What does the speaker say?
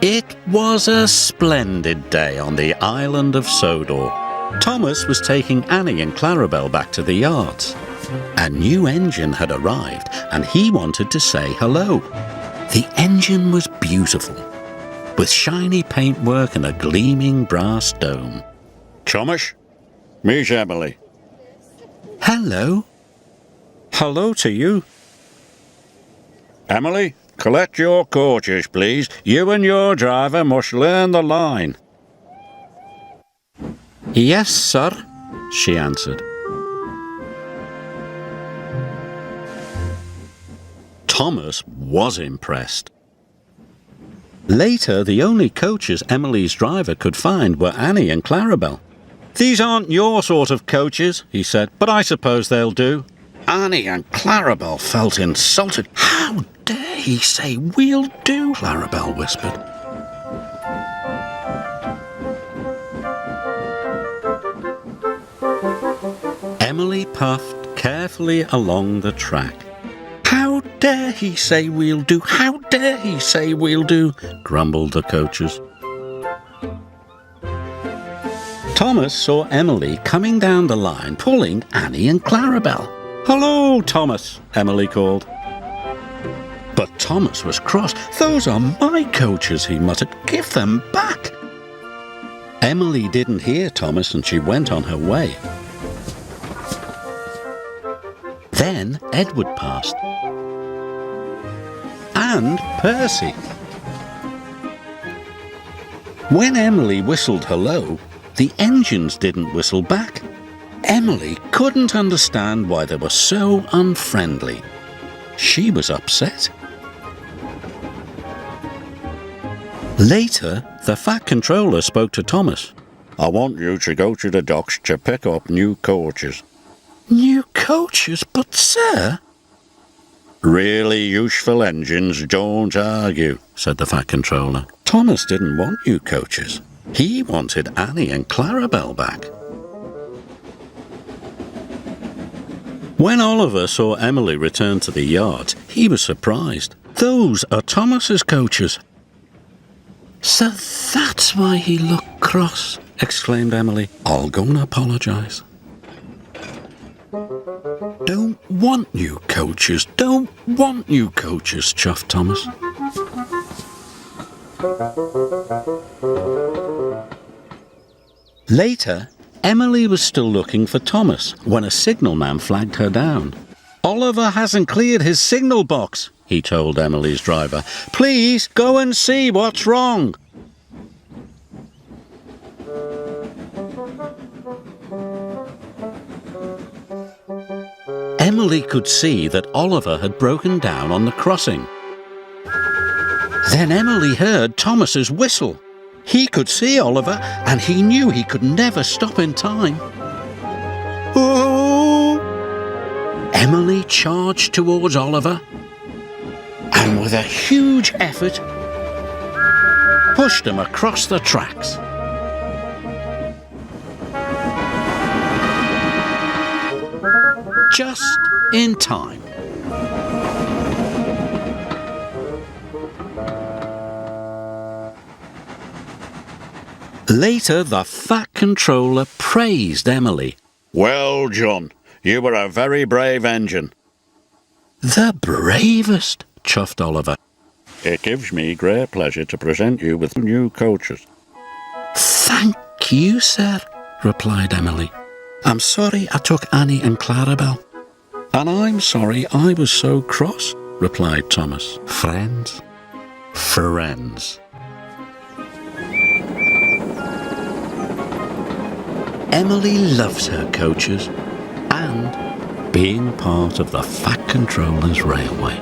It was a splendid day on the island of Sodor. Thomas was taking Annie and Clarabel back to the yards. A new engine had arrived and he wanted to say hello. The engine was beautiful, with shiny paintwork and a gleaming brass dome. Tomas, meet Emily. Hello. Hello to you. Emily, collect your coaches, please. You and your driver must learn the line. Yes, sir, she answered. Thomas was impressed. Later, the only coaches Emily's driver could find were Annie and Clarabel. "These aren't your sort of coaches," he said, "but I suppose they'll do." Annie and Clarabel felt insulted. "How dare he say we'll do?" Clarabel whispered. Emily puffed carefully along the track. "How dare he say we'll do? How dare he say we'll do?" grumbled the coaches. Thomas saw Emily coming down the line, pulling Annie and Clarabel. "Hello, Thomas," Emily called. But Thomas was cross. "Those are my coaches," he muttered. "Give them back." Emily didn't hear Thomas and she went on her way. Then Edward passed. And Percy. When Emily whistled hello, the engines didn't whistle back. Emily couldn't understand why they were so unfriendly. She was upset. Later, the fat controller spoke to Thomas. "I want you to go to the docks to pick up new coaches." "New coaches? But, sir—" "Really useful engines don't argue," said the fat controller. Thomas didn't want new coaches. He wanted Annie and Clarabel back. When Oliver saw Emily return to the yard, he was surprised. "Those are Thomas's coaches." "So that's why he looked cross," exclaimed Emily. "I'll go and apologise." "Don't want new coaches, don't want new coaches," chuffed Thomas. Later, Emily was still looking for Thomas when a signalman flagged her down. "Oliver hasn't cleared his signal box," he told Emily's driver. "Please go and see what's wrong." Emily could see that Oliver had broken down on the crossing. Then Emily heard Thomas's whistle. He could see Oliver, and he knew he could never stop in time. Oh! Emily charged towards Oliver, and with a huge effort, pushed him across the tracks. Just in time. Later, the fat controller praised Emily. "Well done. You were a very brave engine." "The bravest," chuffed Oliver. "It gives me great pleasure to present you with new coaches." "Thank you, sir," replied Emily. "I'm sorry I took Annie and Clarabel." "And I'm sorry I was so cross," replied Thomas. Friends? Friends. Emily loves her coaches and being part of the Fat Controller's Railway.